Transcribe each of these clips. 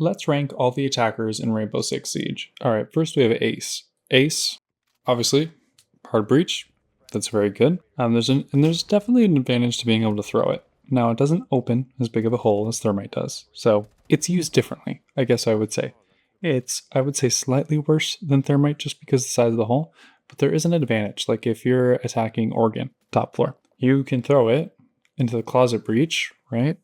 let's rank all the attackers in Rainbow Six Siege. Alright, first we have Ace. Ace, obviously, hard breach. That's very good. There's definitely an advantage to being able to throw it. Now, it doesn't open as big of a hole as Thermite does, so it's used differently, I guess I would say. I would say, slightly worse than Thermite just because of the size of the hole, but there is an advantage. Like if you're attacking Organ, top floor, you can throw it into the closet breach, right?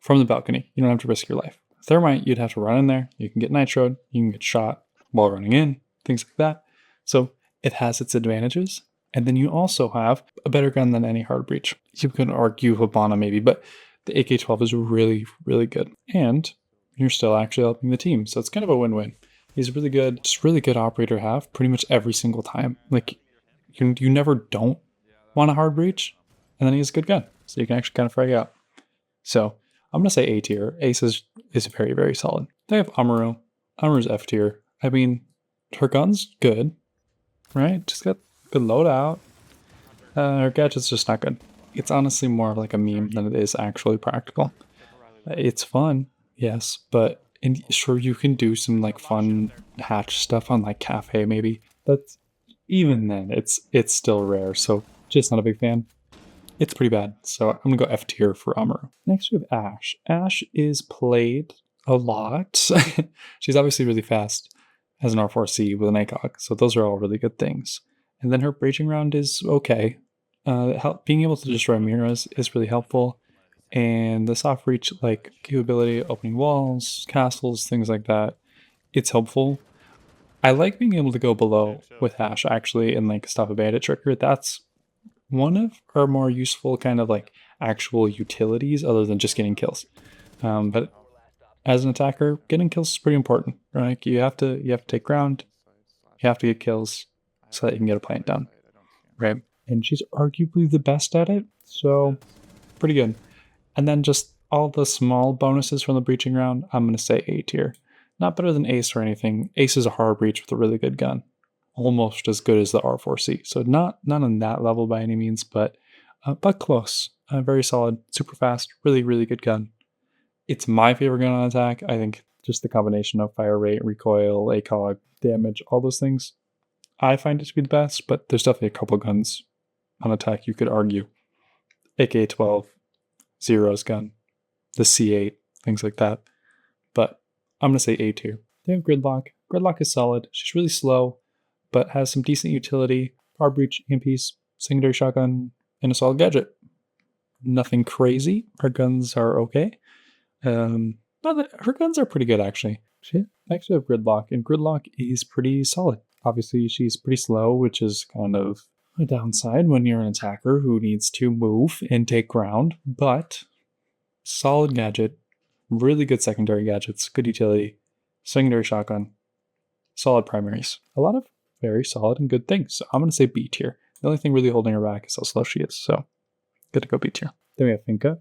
From the balcony. You don't have to risk your life. Thermite, you'd have to run in there. You can get nitroed. You can get shot while running in, things like that. So it has its advantages. And then you also have a better gun than any hard breach. You could argue Habana maybe, but the AK-12 is really, really good. And you're still actually helping the team. So it's kind of a win-win. He's really good, just really good operator to have pretty much every single time. Like, you never don't want a hard breach, and then he has a good gun. So you can actually kind of frag out. So I'm going to say A tier. Ace is very, very solid. They have Amaru. Amaru's F tier. I mean, her gun's good, right? Just got good loadout. Her gadget's just not good. It's honestly more of like a meme than it is actually practical. It's fun, yes, but sure, you can do some like fun hatch stuff on like cafe maybe. But even then, it's still rare, so just not a big fan. It's pretty bad, so I'm gonna go F tier for Amaru. Next we have Ash. Ash is played a lot. She's obviously really fast as an R4C with an ACOG, so those are all really good things. And then her breaching round is okay. Being able to destroy mirrors is really helpful. And the soft reach, like capability, opening walls, castles, things like that, it's helpful. I like being able to go below with Ash actually and like stop a bandit trigger. That's one of our more useful kind of like actual utilities other than just getting kills. But as an attacker, getting kills is pretty important, right? You have to take ground, you have to get kills so that you can get a plant down, right? And she's arguably the best at it, so pretty good. And then just all the small bonuses from the breaching round, I'm going to say A tier. Not better than Ace or anything. Ace is a hard breach with a really good gun. Almost as good as the R4C. So not on that level by any means, but close. Very solid, super fast, really, really good gun. It's my favorite gun on attack. I think just the combination of fire rate, recoil, ACOG, damage, all those things, I find it to be the best, but there's definitely a couple guns on attack you could argue. AK-12, Zero's gun, the C8, things like that. But I'm going to say A tier. They have Gridlock. Gridlock is solid. She's really slow, but has some decent utility. Hard breach, EMPs, secondary shotgun, and a solid gadget. Nothing crazy. Her guns are okay. Her guns are pretty good, actually. Next we have Gridlock, and Gridlock is pretty solid. Obviously, she's pretty slow, which is kind of a downside when you're an attacker who needs to move and take ground, but solid gadget, really good secondary gadgets, good utility, secondary shotgun, solid primaries. A lot of very solid and good things. So I'm going to say B tier. The only thing really holding her back is how slow she is, so good to go B tier. Then we have Finka.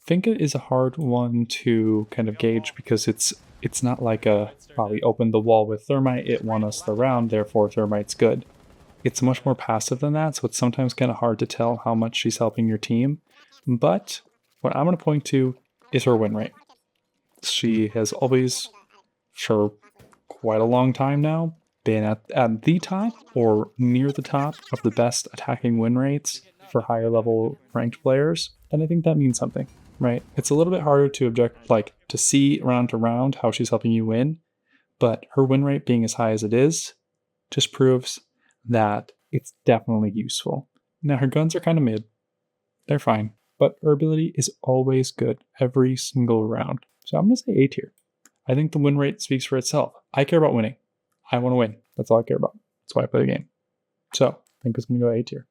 Finka is a hard one to kind of gauge because it's not like we opened the wall with Thermite, it won us the round, therefore Thermite's good. It's much more passive than that, so it's sometimes kind of hard to tell how much she's helping your team. But what I'm going to point to is her win rate. She has always, for quite a long time now, been at the top or near the top of the best attacking win rates for higher level ranked players. And I think that means something, right? It's a little bit harder to see round to round how she's helping you win, but her win rate being as high as it is just proves that it's definitely useful. Now her guns are kind of mid. They're fine, but her ability is always good every single round. So I'm going to say A tier. I think the win rate speaks for itself. I care about winning. I want to win. That's all I care about. That's why I play the game. So I think it's going to go A tier.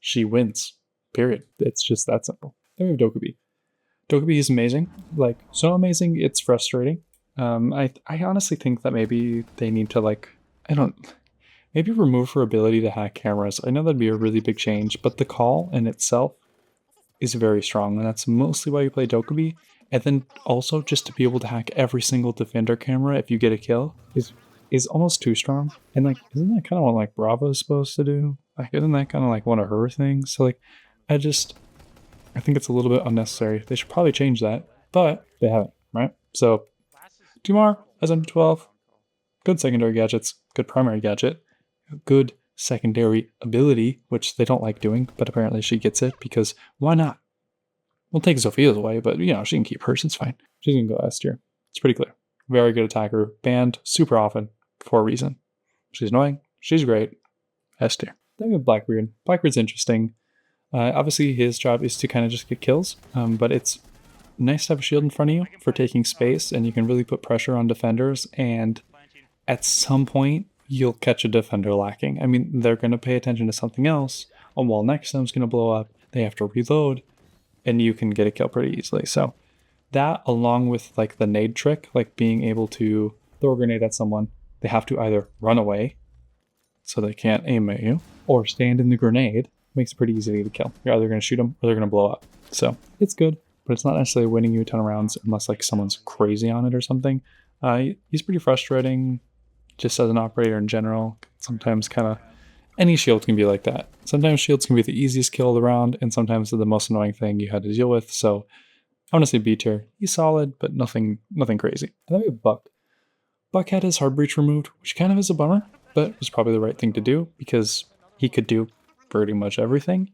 She wins. Period. It's just that simple. Then we have Dokkaebi. Dokkaebi is amazing. Like, so amazing, it's frustrating. I honestly think that maybe they need to maybe remove her ability to hack cameras. I know that'd be a really big change, but the call in itself is very strong, and that's mostly why you play Dokkaebi. And then also just to be able to hack every single defender camera if you get a kill is almost too strong. And like, isn't that kind of what like Bravo is supposed to do? Like, isn't that kind of like one of her things? So like, I think it's a little bit unnecessary. They should probably change that, but they haven't, right? So Dumar as under 12. Good secondary gadgets, good primary gadget, good secondary ability, which they don't like doing, but apparently she gets it because why not? We'll take Sophia's away, but you know, she can keep hers, it's fine. She's gonna go S tier. It's pretty clear. Very good attacker, banned super often for a reason. She's annoying, she's great, S tier. Then we have Blackbeard. Blackbeard's interesting. Obviously his job is to kind of just get kills, but it's nice to have a shield in front of you for taking space, and you can really put pressure on defenders, and at some point you'll catch a defender lacking. I mean, they're going to pay attention to something else, a wall next to them is going to blow up, they have to reload, and you can get a kill pretty easily. So that, along with like the nade trick, like being able to throw a grenade at someone, they have to either run away so they can't aim at you, or stand in the grenade, makes it pretty easy to kill. You're either going to shoot them or they're going to blow up. So it's good, but it's not necessarily winning you a ton of rounds unless like someone's crazy on it or something. He's pretty frustrating just as an operator in general. Sometimes kind of any shield can be like that. Sometimes shields can be the easiest kill of the round, and sometimes they're the most annoying thing you had to deal with. So I want to say B tier. He's solid, but nothing crazy. And then we have Buck. Buck had his hard breach removed, which kind of is a bummer, but was probably the right thing to do because he could do pretty much everything.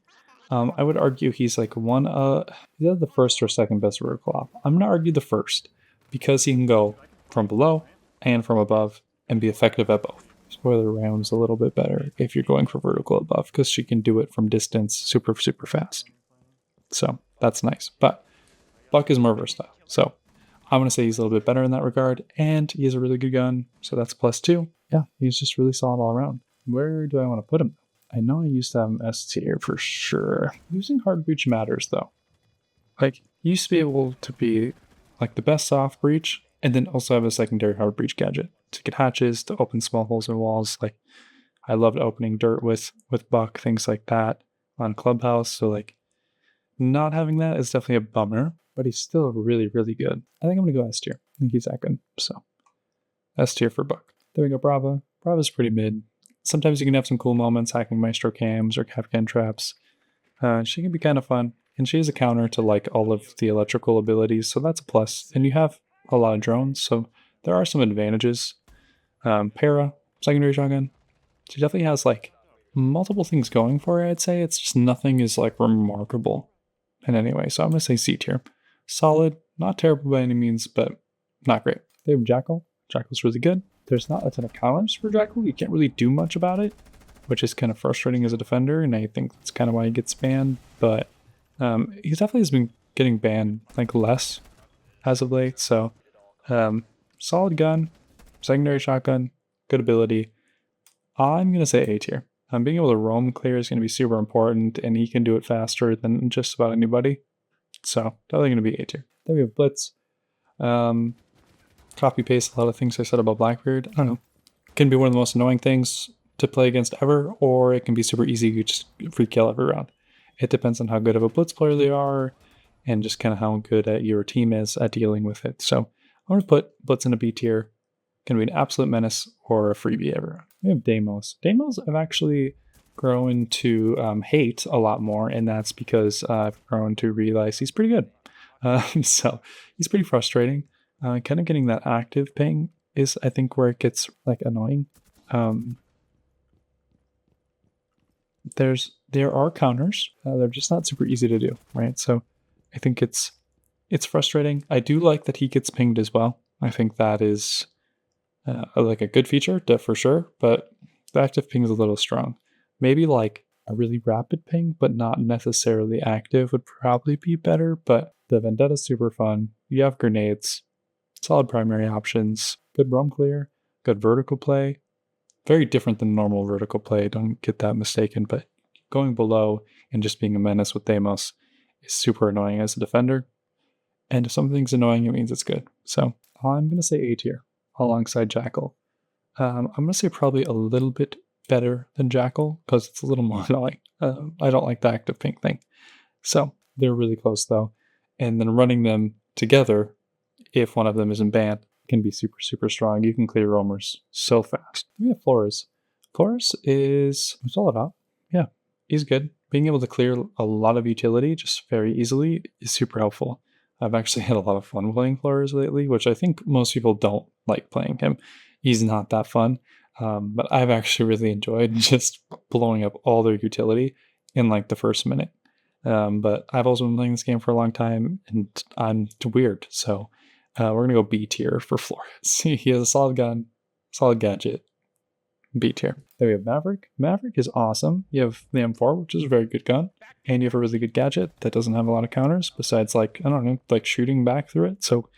I would argue he's like he's either the first or second best vertical op. I'm going to argue the first because he can go from below and from above and be effective at both. Spoiler round's a little bit better if you're going for vertical above because she can do it from distance super fast. So that's nice. But Buck is more versatile. So I'm going to say he's a little bit better in that regard, and he has a really good gun, so that's +2. Yeah, he's just really solid all around. Where do I want to put him? I know I used to have him S tier for sure. Using hard breach matters though. Like, he used to be able to be like the best soft breach, and then also have a secondary hard breach gadget to get hatches, to open small holes in walls. Like, I loved opening dirt with Buck, things like that on Clubhouse. So like, not having that is definitely a bummer, but he's still really good. I think I'm gonna go S tier. I think he's that good. So S tier for Buck. There we go, Brava. Brava's pretty mid. Sometimes you can have some cool moments hacking Maestro cams or Capcan traps. She can be kind of fun, and she is a counter to like all of the electrical abilities, so that's a plus. And you have a lot of drones, so there are some advantages. Para, secondary shotgun. She definitely has like multiple things going for her, I'd say. It's just nothing is like remarkable in any way. So I'm gonna say C tier. Solid, not terrible by any means, but not great. They have Jackal. Jackal's really good. There's not a ton of counters for Jackal. You can't really do much about it, which is kind of frustrating as a defender, and I think that's kind of why he gets banned. But he definitely has been getting banned like less as of late. So solid gun, secondary shotgun, good ability. I'm gonna say A tier. Being able to roam clear is going to be super important, and he can do it faster than just about anybody. So definitely going to be A tier. Then we have Blitz. Copy paste a lot of things I said about Blackbeard. I don't know. It can be one of the most annoying things to play against ever, or it can be super easy. You just free kill every round. It depends on how good of a Blitz player they are, and just kind of how good your team is at dealing with it. So I'm going to put Blitz in a B tier. Can be an absolute menace or a freebie every round. We have Damos. Damos I've actually grown to hate a lot more, and that's because I've grown to realize he's pretty good. So he's pretty frustrating. Kind of getting that active ping is, I think, where it gets like annoying. There are counters. They're just not super easy to do, right? So I think it's frustrating. I do like that he gets pinged as well. I think that is like a good feature for sure, but the active ping is a little strong. Maybe like a really rapid ping, but not necessarily active would probably be better, but the Vendetta's super fun. You have grenades. Solid primary options, good roam clear, good vertical play. Very different than normal vertical play, don't get that mistaken, but going below and just being a menace with Damos is super annoying as a defender. And if something's annoying, it means it's good. So I'm going to say A tier alongside Jackal. I'm going to say probably a little bit better than Jackal because it's a little more annoying. I don't like the active ping thing. So they're really close though. And then running them together, if one of them isn't banned, can be super strong. You can clear roamers so fast. We have Flores. Flores is solid op. Yeah, he's good. Being able to clear a lot of utility just very easily is super helpful. I've actually had a lot of fun playing Flores lately, which I think most people don't like playing him. He's not that fun, but I've actually really enjoyed just blowing up all their utility in like the first minute. But I've also been playing this game for a long time, and I'm weird, so we're gonna go B tier for Flores. He has a solid gun, solid gadget, B tier. Then we have Maverick. Maverick is awesome. You have the M4, which is a very good gun, and you have a really good gadget that doesn't have a lot of counters, besides like, I don't know, like shooting back through it. So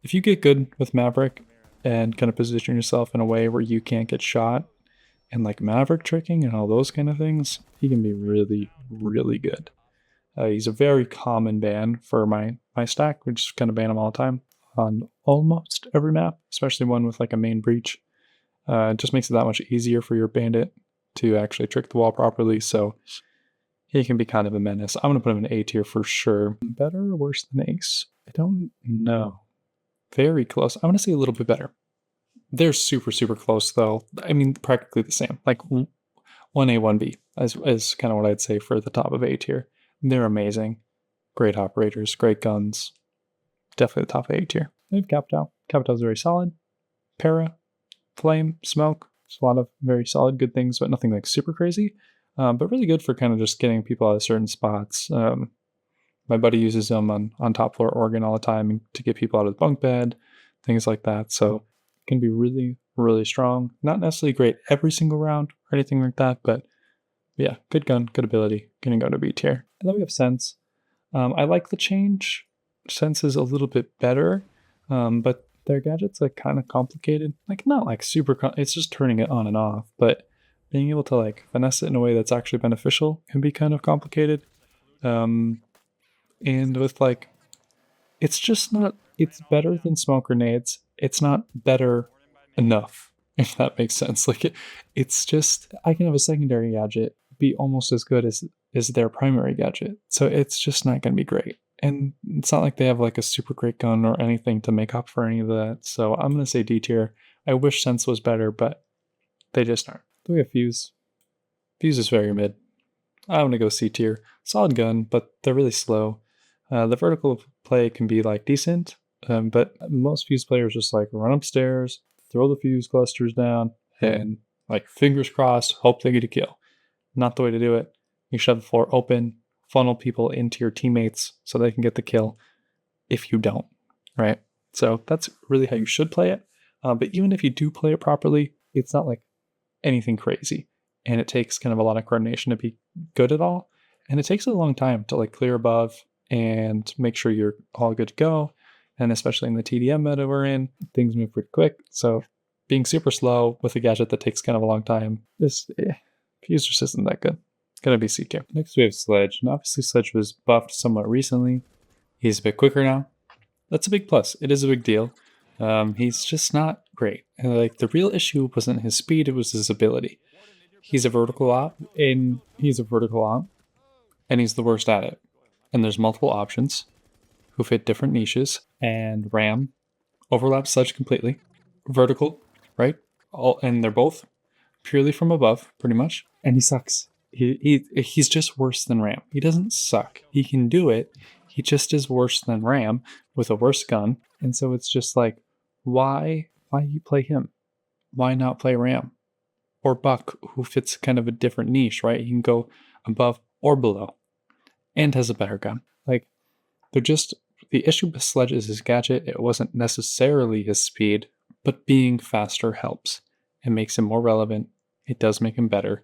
if you get good with Maverick and kind of position yourself in a way where you can't get shot, and like Maverick tricking and all those kind of things, he can be really, really good. He's a very common ban for my stack. We just kind of ban him all the time on almost every map, especially one with like a main breach. It just makes it that much easier for your bandit to actually trick the wall properly, so he can be kind of a menace. I'm going to put him in A tier for sure. Better or worse than Ace? I don't know. Very close. I'm going to say a little bit better. They're super, super close, though. I mean, practically the same. Like 1A, 1B is kind of what I'd say for the top of A tier. They're amazing. Great operators, great guns. Definitely the top of A tier. We have Capital. Capital's very solid. Para. Flame, smoke, just a lot of very solid, good things, but nothing like super crazy. But really good for kind of just getting people out of certain spots. My buddy uses them on top floor Oregon all the time to get people out of the bunk bed, things like that. So it can be really, really strong. Not necessarily great every single round or anything like that, but yeah, good gun, good ability. Gonna go to B tier. And then we have Sense. I like the change. Sense is a little bit better, but their gadget's like kind of complicated, like not like super it's just turning it on and off, but being able to like finesse it in a way that's actually beneficial can be kind of complicated. And with like, it's just not, it's better than smoke grenades, it's not better enough, if that makes sense. Like it's just, I can have a secondary gadget be almost as good as their primary gadget, so it's just not going to be great. And it's not like they have like a super great gun or anything to make up for any of that. So I'm going to say D tier. I wish Sense was better, but they just aren't. Then we have Fuse. Fuse is very mid. I'm going to go C tier. Solid gun, but they're really slow. The vertical play can be like decent, but most Fuse players just like run upstairs, throw the Fuse clusters down, and like fingers crossed, hope they get a kill. Not the way to do it. You shove the floor open, funnel people into your teammates so they can get the kill if you don't, right? So that's really how you should play it. But even if you do play it properly, it's not like anything crazy. And it takes kind of a lot of coordination to be good at all. And it takes a long time to like clear above and make sure you're all good to go. And especially in the TDM meta we're in, things move pretty quick. So being super slow with a gadget that takes kind of a long time, Fuse just isn't that good. Gonna be C tier. Next we have Sledge, and obviously Sledge was buffed somewhat recently. He's a bit quicker now. That's a big plus. It is a big deal. He's just not great. And like the real issue wasn't his speed, it was his ability. He's a vertical op, and he's the worst at it. And there's multiple options who fit different niches, and Ram overlaps Sledge completely. Vertical, right? And they're both purely from above, pretty much. And he sucks. He's just worse than Ram. He doesn't suck. He can do it. He just is worse than Ram with a worse gun. And so it's just like, why you play him? Why not play Ram? Or Buck, who fits kind of a different niche, right? He can go above or below and has a better gun. Like, they're just, the issue with Sledge is his gadget. It wasn't necessarily his speed, but being faster helps. It makes him more relevant. It does make him better.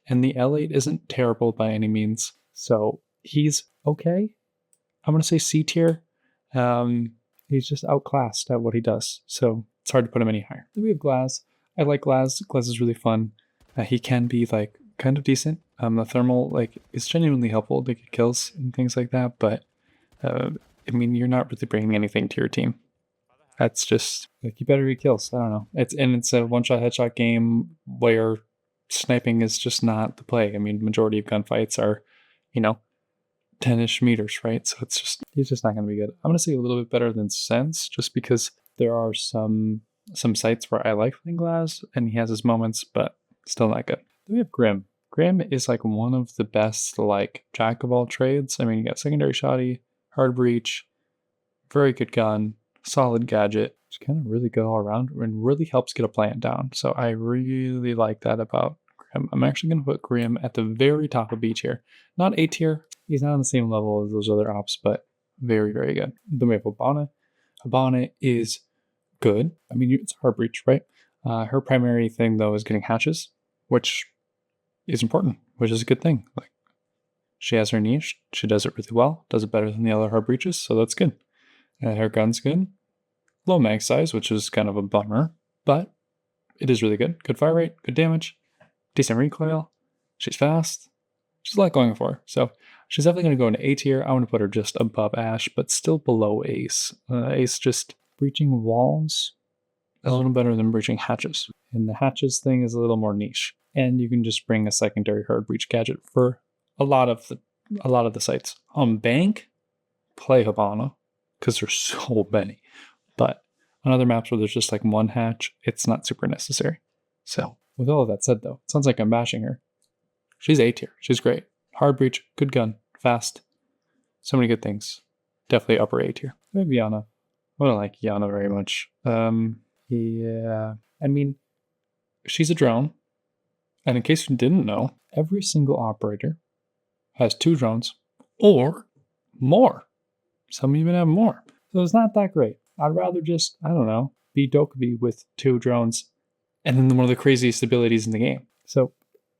And the L8 isn't terrible by any means. So he's okay. I'm going to say C tier. He's just outclassed at what he does. So it's hard to put him any higher. Then we have Glaz. I like Glaz. Glaz is really fun. He can be like kind of decent. The thermal like is genuinely helpful to get kills and things like that. But I mean, you're not really bringing anything to your team. That's just like, you better get kills. I don't know. It's a one-shot headshot game where sniping is just not the play. I mean, majority of gunfights are, 10-ish meters, right? So he's just not going to be good. I'm going to say a little bit better than Sense, just because there are some sites where I like playing Glaz, and he has his moments, but still not good. Then we have Grim. Grim is like one of the best, like, jack of all trades. I mean, you got secondary shoddy, hard breach, very good gun, solid gadget. It's kind of really good all around and really helps get a plant down. So I really like that about Grim. I'm actually going to put Grim at the very top of B tier. Not A tier. He's not on the same level as those other ops, but very, very good. Then we have Habana. Habana is good. I mean, it's hard breach, right? Her primary thing, though, is getting hatches, which is important, which is a good thing. Like, she has her niche. She does it really well. Does it better than the other hard breaches, so that's good. Her gun's good. Low mag size, which is kind of a bummer, but it is really good. Good fire rate, good damage, decent recoil. She's fast. She's a lot going for her. So she's definitely going to go into A tier. I want to put her just above Ash, but still below Ace. Ace just breaching walls is a little better than breaching hatches. And the hatches thing is a little more niche. And you can just bring a secondary hard breach gadget for a lot of the sites. On Bank, play Habana, because there's so many. But on other maps where there's just like one hatch, it's not super necessary. So with all of that said, though, it sounds like I'm bashing her. She's A tier. She's great. Hard breach, good gun, fast. So many good things. Definitely upper A tier. Maybe Yana. I don't like Yana very much. Yeah. I mean, she's a drone. And in case you didn't know, every single operator has 2 drones or more. Some even have more. So it's not that great. I'd rather just, I don't know, be Dobby with 2 drones and then one of the craziest abilities in the game. So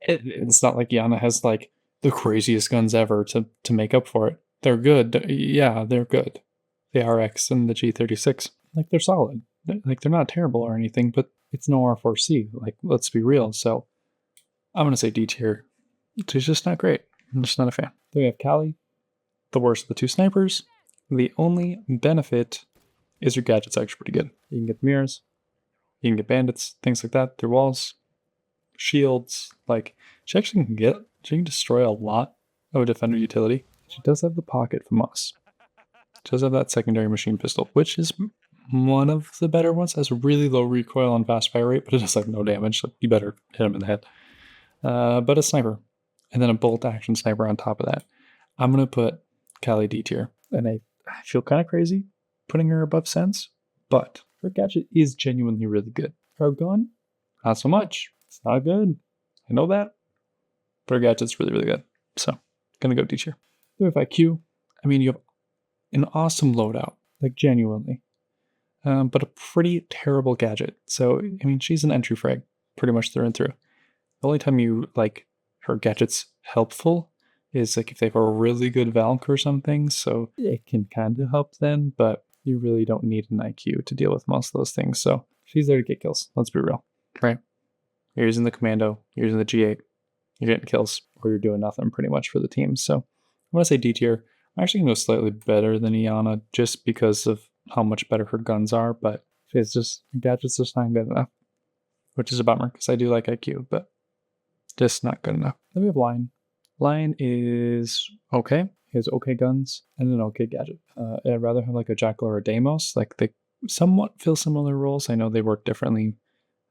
it's not like Yana has like the craziest guns ever to make up for it. They're good. Yeah, they're good. The RX and the G36. Like, they're solid. Like, they're not terrible or anything, but it's no R4C. Like, let's be real. So I'm going to say D tier. She's just not great. I'm just not a fan. Then we have Cali, the worst of the 2 snipers. The only benefit is your gadget's actually pretty good. You can get mirrors, you can get bandits, things like that through walls, shields. Like, she can destroy a lot of a defender utility. She does have the pocket from us. She does have that secondary machine pistol, which is one of the better ones. It has a really low recoil and fast fire rate, but it does like no damage. So you better hit him in the head. But a sniper, and then a bolt action sniper on top of that. I'm gonna put Cali D tier, and I feel kind of crazy putting her above Sense, but her gadget is genuinely really good. Her gun, not so much. It's not good. I know that, but her gadget's really, really good. So, gonna go D tier. Then with IQ, I mean, you have an awesome loadout, like genuinely, but a pretty terrible gadget. So, I mean, she's an entry frag, pretty much through and through. The only time you, like, her gadget's helpful is, like, if they have a really good Valk or something, so it can kind of help then, but you really don't need an IQ to deal with most of those things, so she's there to get kills, let's be real, right? You're using the Commando, you're using the G8, you're getting kills, or you're doing nothing pretty much for the team, so I'm going to say D tier. I'm actually going to go slightly better than Iana, just because of how much better her guns are, but it's just, her gadget's just not good enough, which is a bummer, because I do like IQ, but just not good enough. Then we have Lion. Lion is okay. He has okay guns and an okay gadget. I'd rather have like a Jackal or a Damos. Like, they somewhat fill similar roles. I know they work differently,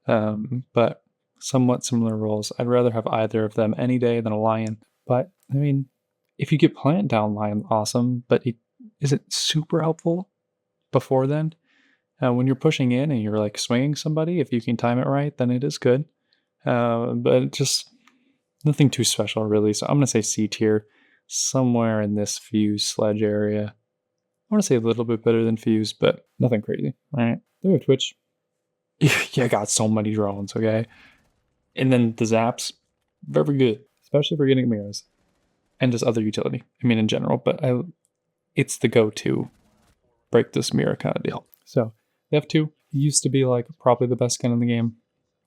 but somewhat similar roles. I'd rather have either of them any day than a Lion. But I mean, if you get plant down Lion, awesome. But is it super helpful before then? When you're pushing in and you're like swinging somebody, if you can time it right, then it is good. But just nothing too special, really. So I'm going to say C tier, somewhere in this Fuse Sledge area. I want to say a little bit better than Fuse, but nothing crazy. All right. Then we have Twitch. Yeah, I got so many drones, okay? And then the Zaps, very good, especially for getting mirrors and just other utility. I mean, in general, but it's the go-to break this mirror kind of deal. So the F2 used to be like probably the best gun in the game,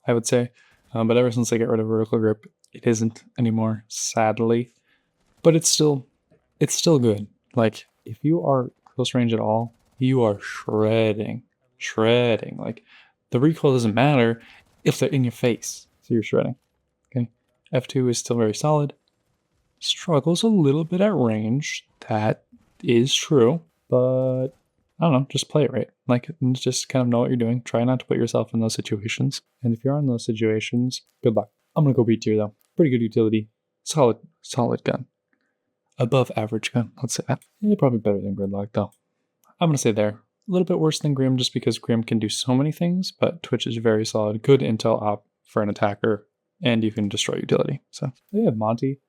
I would say. But ever since they get rid of vertical grip, it isn't anymore, sadly. But it's still good. Like, if you are close range at all, you are shredding. Like, the recoil doesn't matter if they're in your face. So you're shredding. Okay. F2 is still very solid. Struggles a little bit at range. That is true. But I don't know, just play it right. Like, just kind of know what you're doing. Try not to put yourself in those situations. And if you're in those situations, good luck. I'm going to go B tier, though. Pretty good utility. Solid gun. Above average gun, let's say that. Yeah, probably better than Gridlock, though. I'm going to say there. A little bit worse than Grim just because Grim can do so many things, but Twitch is very solid. Good intel op for an attacker, and you can destroy utility. So we have Monty.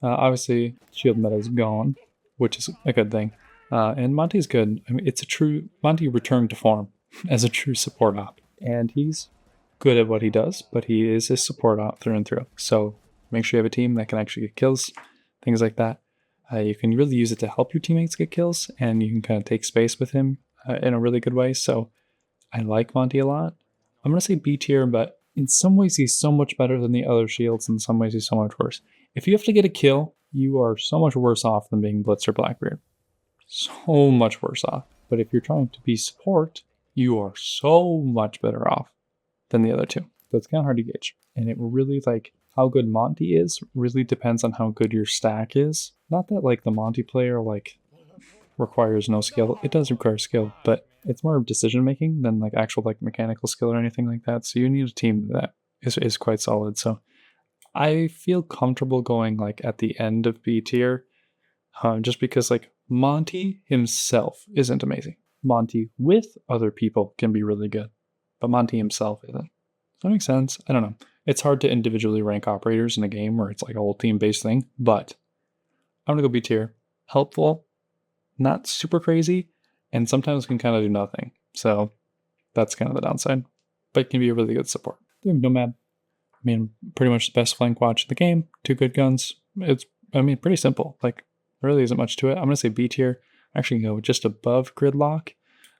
Obviously, shield meta is gone, which is a good thing. And Monty's good. I mean, Monty returned to form as a true support op. And he's good at what he does, but he is a support op through and through. So make sure you have a team that can actually get kills, things like that. You can really use it to help your teammates get kills, and you can kind of take space with him in a really good way. So I like Monty a lot. I'm going to say B tier, but in some ways he's so much better than the other shields, in some ways he's so much worse. If you have to get a kill, you are so much worse off than being Blitz or Blackbeard. So much worse off. But if you're trying to be support, you are so much better off than the other two. So it's kind of hard to gauge. And it really, like, how good Monty is really depends on how good your stack is. Not that, like, the Monty player, like, requires no skill. It does require skill, but it's more of decision making than, like, actual, like, mechanical skill or anything like that. So you need a team that is quite solid. So I feel comfortable going, like, at the end of B tier, just because, like, Monty himself isn't amazing. Monty with other people can be really good, but Monty himself isn't. Does that make sense? I don't know. It's hard to individually rank operators in a game where it's like a whole team-based thing, but I'm going to go B tier. Helpful, not super crazy, and sometimes can kind of do nothing. So that's kind of the downside, but it can be a really good support. We have Nomad. I mean, pretty much the best flank watch in the game. 2 good guns. It's, I mean, pretty simple. Like, there really isn't much to it. I'm going to say B tier. Actually go just above Gridlock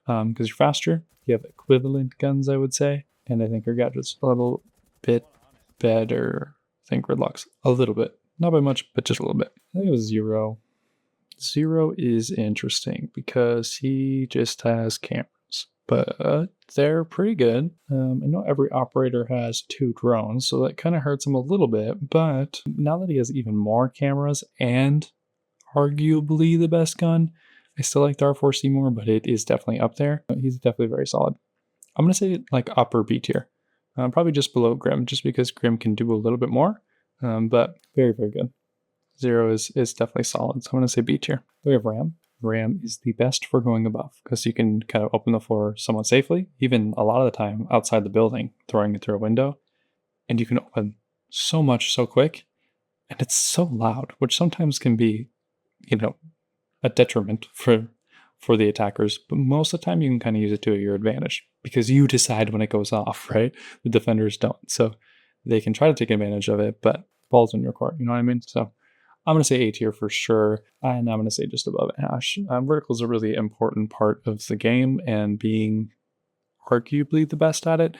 because you're faster. You have equivalent guns, I would say. And I think your gadget's a little bit better. I think Gridlock's a little bit. Not by much, but just a little bit. I think it was 0. 0 is interesting because he just has cameras. But they're pretty good. I know every operator has 2 drones, so that kind of hurts him a little bit. But now that he has even more cameras and arguably the best gun, I still like the R4C more, but it is definitely up there. He's definitely very solid. I'm going to say like upper B tier. Probably just below Grim, just because Grim can do a little bit more. But very, very good. 0 is definitely solid, so I'm going to say B tier. We have Ram. Ram is the best for going above, because you can kind of open the floor somewhat safely, even a lot of the time outside the building, throwing it through a window. And you can open so much so quick, and it's so loud, which sometimes can be, you know, a detriment for the attackers, but most of the time you can kind of use it to your advantage because you decide when it goes off, right? The defenders don't, so they can try to take advantage of it, but ball's in your court, you know what I mean? So I'm going to say A tier for sure, and I'm going to say just above Ash. Vertical is a really important part of the game, and being arguably the best at it.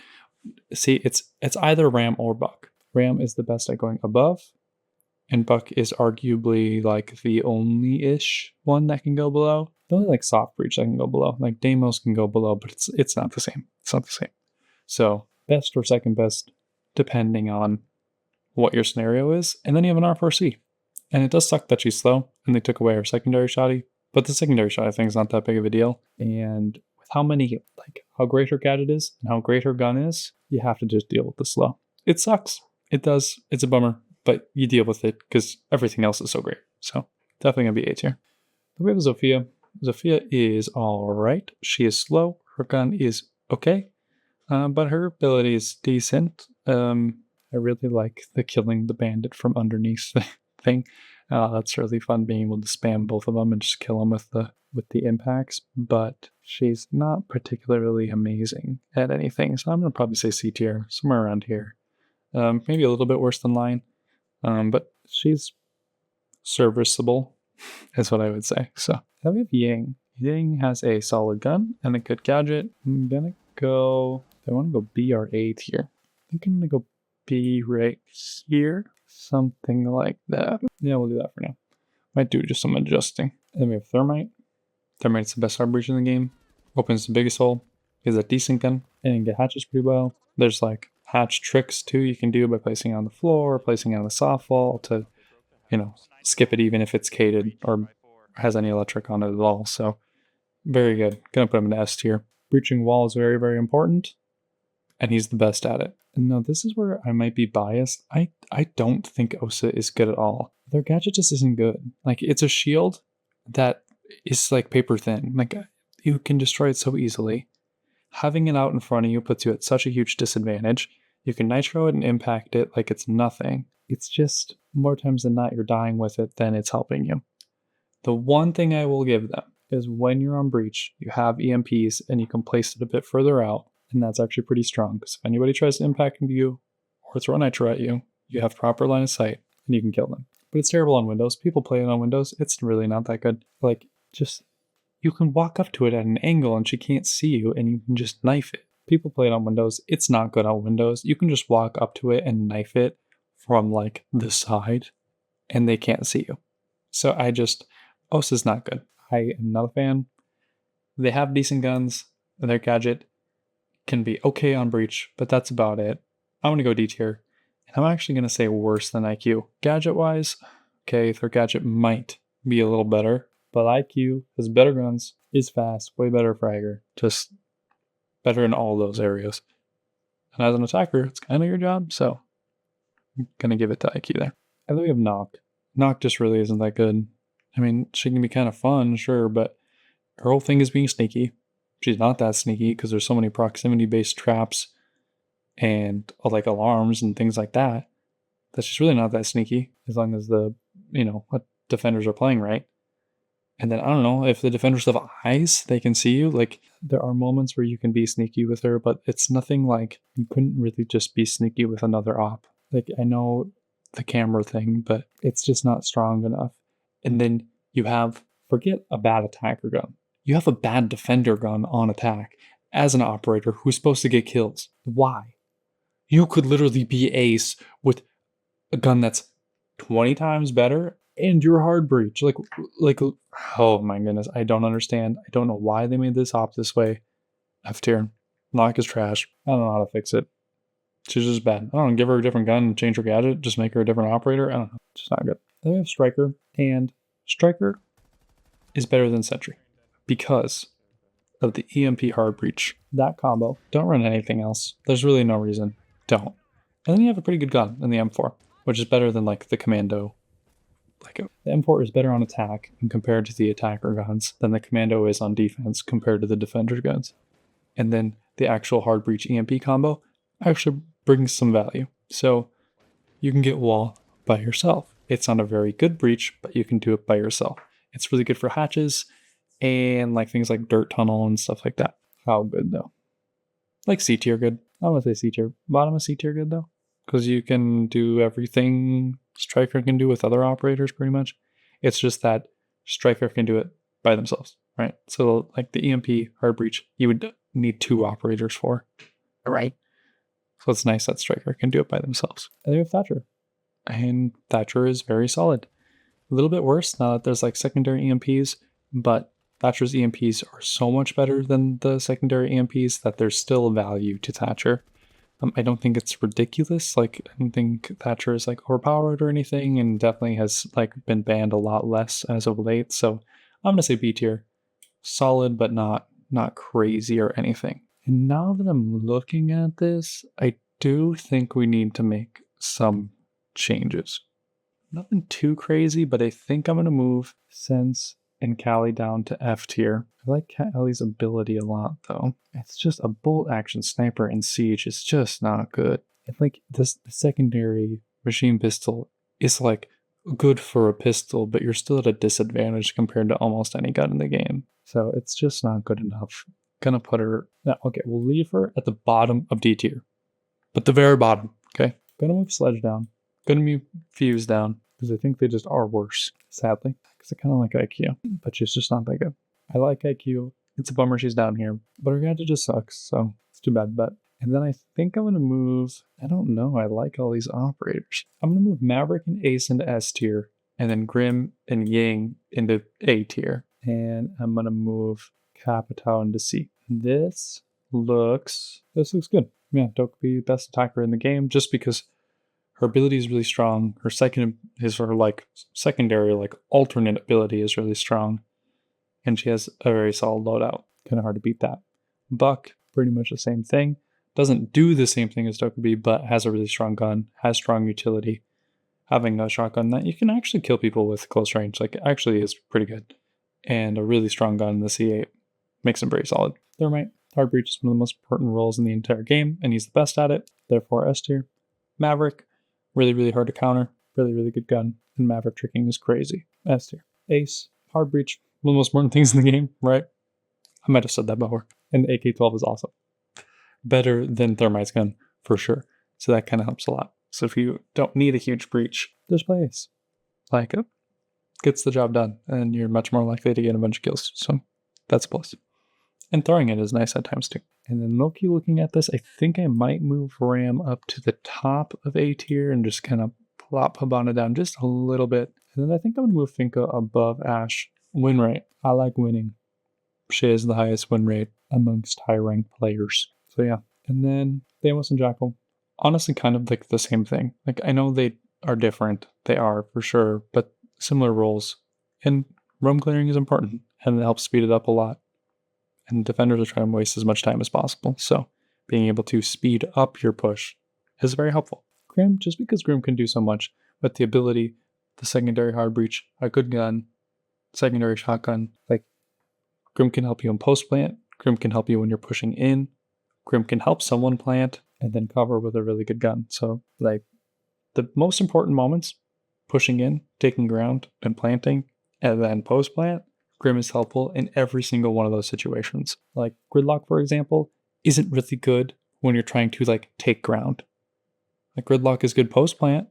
See, it's either Ram or Buck. Ram is the best at going above, and Buck is arguably like the only-ish one that can go below. The only like soft breach that can go below. Like Damos can go below, but it's not the same. It's not the same. So best or second best, depending on what your scenario is. And then you have an R4C. And it does suck that she's slow, and they took away her secondary shotty. But the secondary shot I think is not that big of a deal. And with how great her gadget is and how great her gun is, you have to just deal with the slow. It sucks. It does. It's a bummer. But you deal with it because everything else is so great. So definitely going to be A tier. Then we have Zofia. Zofia is alright. She is slow. Her gun is okay. But her ability is decent. I really like the killing the bandit from underneath thing. That's really fun being able to spam both of them and just kill them with the impacts. But she's not particularly amazing at anything. So I'm going to probably say C tier. Somewhere around here. Maybe a little bit worse than Line. But she's serviceable, is what I would say. So then we have Ying. Ying has a solid gun and a good gadget. I'm gonna go. I want to go B or A tier. I think I'm gonna go B right here, something like that. Yeah, we'll do that for now. Might do just some adjusting. And then we have Thermite. Thermite's the best hard breach in the game. Opens the biggest hole. Is a decent gun and you can get hatches pretty well. There's like hatch tricks too you can do by placing it on the floor, placing it on the soft wall to, you know, skip it even if it's cated or has any electric on it at all. So very good. Gonna put him in S tier. Breaching wall is very, very important, and he's the best at it. And now this is where I might be biased. I don't think Osa is good at all. Their gadget just isn't good. Like, it's a shield that is like paper thin. Like, you can destroy it so easily. Having it out in front of you puts you at such a huge disadvantage. You can nitro it and impact it like it's nothing. It's just more times than not you're dying with it than it's helping you. The one thing I will give them is when you're on breach, you have EMPs and you can place it a bit further out, and that's actually pretty strong because if anybody tries to impact you or throw nitro at you, you have proper line of sight and you can kill them. But it's terrible on Windows. People play it on Windows. It's really not that good. Like, just, you can walk up to it at an angle and she can't see you and you can just knife it. People play it on Windows. It's not good on Windows. You can just walk up to it and knife it from like the side and they can't see you. So OS is not good. I am not a fan. They have decent guns. Their gadget can be okay on breach, but that's about it. I'm going to go D tier. And I'm actually going to say worse than IQ. Gadget-wise, okay, their gadget might be a little better, but IQ has better guns, is fast, way better fragger, just better in all those areas. And as an attacker, it's kind of your job, so I'm going to give it to IQ there. And then we have Knock. Knock just really isn't that good. I mean, she can be kind of fun, sure, but her whole thing is being sneaky. She's not that sneaky because there's so many proximity-based traps and like alarms and things like that she's really not that sneaky as long as the, what defenders are playing right. And then I don't know, if the defenders have eyes, they can see you. Like, there are moments where you can be sneaky with her, but it's nothing like you couldn't really just be sneaky with another op. Like, I know the camera thing, but it's just not strong enough. And then you have, forget a bad attacker gun. You have a bad defender gun on attack as an operator who's supposed to get kills. Why? You could literally be ace with a gun that's 20 times better and you're hard breach. Like, oh my goodness, I don't understand. I don't know why they made this op this way. F tier. Knock is trash. I don't know how to fix it. She's just bad. I don't know, give her a different gun and change her gadget, just make her a different operator. I don't know. It's just not good. Then we have Striker, and Striker is better than Sentry because of the EMP hard breach. That combo. Don't run anything else. There's really no reason. Don't. And then you have a pretty good gun in the M4, which is better than like the Commando. Like, the M4 is better on attack and compared to the attacker guns than the Commando is on defense compared to the defender guns. And then the actual hard breach EMP combo actually brings some value. So you can get wall by yourself. It's not a very good breach, but you can do it by yourself. It's really good for hatches and like things like dirt tunnel and stuff like that. How good though? Like C tier good. I want to say C tier. Bottom of C tier good though. Because you can do everything Striker can do with other operators pretty much. It's just that Striker can do it by themselves, right? So like the EMP hard breach, you would need 2 operators for, right? So it's nice that Striker can do it by themselves. And then we have Thatcher. And Thatcher is very solid. A little bit worse now that there's like secondary EMPs, but Thatcher's EMPs are so much better than the secondary EMPs that there's still value to Thatcher. I don't think it's ridiculous. Like, I don't think Thatcher is like overpowered or anything, and definitely has like been banned a lot less as of late. So I'm gonna say B tier, solid but not crazy or anything. And now that I'm looking at this, I do think we need to make some changes. Nothing too crazy, but I think I'm gonna move Sense and Cali down to F tier. I like Cali's ability a lot though. It's just a bolt action sniper in Siege is just not good. And like this secondary machine pistol is like good for a pistol, but you're still at a disadvantage compared to almost any gun in the game. So it's just not good enough. Gonna put her, no, okay, we'll leave her at the bottom of D tier. But the very bottom, okay? Gonna move Sledge down. Gonna move Fuse down. Because I think they just are worse, sadly. Because I kind of like IQ, but she's just not that good. I like IQ. It's a bummer she's down here, but her gadget just sucks, so it's too bad. But and then I think I'm going to move, I don't know, I like all these operators. I'm going to move Maverick and Ace into S tier, and then Grim and Ying into A tier. And I'm going to move Capitao into C. This looks good. Yeah, Dobby, best attacker in the game, just because her ability is really strong. Her secondary, like alternate ability is really strong. And she has a very solid loadout. Kind of hard to beat that. Buck, pretty much the same thing. Doesn't do the same thing as Dobby, but has a really strong gun, has strong utility. Having a shotgun that you can actually kill people with close range, like actually is pretty good. And a really strong gun in the C8. makes him very solid. Thermite, Hard Breach is one of the most important roles in the entire game, and he's the best at it, therefore S tier. Maverick, really, really hard to counter, really, really good gun, and Maverick tricking is crazy, S tier. Ace, Hard Breach, one of the most important things in the game, right? I might have said that before. And the AK-12 is awesome. Better than Thermite's gun, for sure. So that kind of helps a lot. So if you don't need a huge breach, just play Ace. Like it gets the job done, and you're much more likely to get a bunch of kills. So that's a plus. And throwing it is nice at times too. And then low-key looking at this, I think I might move Ram up to the top of A tier and just kind of plop Hibana down just a little bit. And then I think I'm going to move Finka above Ash. Win rate. I like winning. She has the highest win rate amongst high-ranked players. So yeah. And then Damos and Jackal. Honestly, kind of like the same thing. Like, I know they are different. They are, for sure. But similar roles. And roam clearing is important. And it helps speed it up a lot. And defenders are trying to waste as much time as possible. So being able to speed up your push is very helpful. Grim, just because Grim can do so much, but the ability, the secondary hard breach, a good gun, secondary shotgun, like Grim can help you in post plant, Grim can help you when you're pushing in, Grim can help someone plant, and then cover with a really good gun. So like the most important moments, pushing in, taking ground, and planting, and then post plant, Grim is helpful in every single one of those situations. Like Gridlock, for example, isn't really good when you're trying to like take ground. Like Gridlock is good post plant,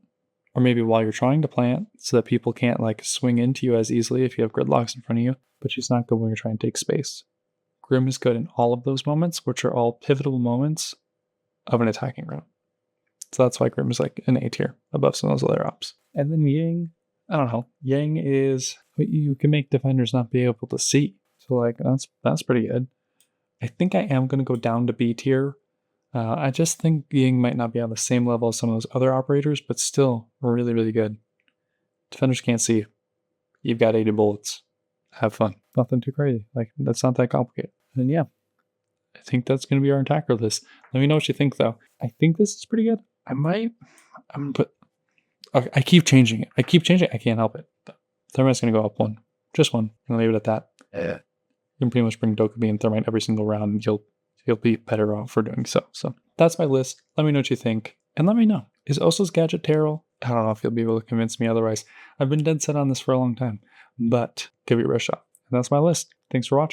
or maybe while you're trying to plant, so that people can't like swing into you as easily if you have gridlocks in front of you, but she's not good when you're trying to take space. Grim is good in all of those moments, which are all pivotal moments of an attacking round. So that's why Grim is like an A tier above some of those other ops. And then Ying, I don't know. Yang is what you can make defenders not be able to see. So like that's pretty good. I think I am going to go down to B tier. I just think Ying might not be on the same level as some of those other operators, but still really, really good. Defenders can't see. You've got 80 bullets. Have fun. Nothing too crazy. Like, that's not that complicated. And yeah, I think that's going to be our attacker list. Let me know what you think, though. I think this is pretty good. I'm going to put... Okay, I keep changing it. I can't help it. Thermite's going to go up one. Just one. I'm going to leave it at that. Yeah. You can pretty much bring Dokkaebi and Thermite every single round, and you'll be better off for doing so. So that's my list. Let me know what you think. And let me know. Is Osa's gadget terrible? I don't know if you'll be able to convince me otherwise. I've been dead set on this for a long time. But give it your best shot. And that's my list. Thanks for watching.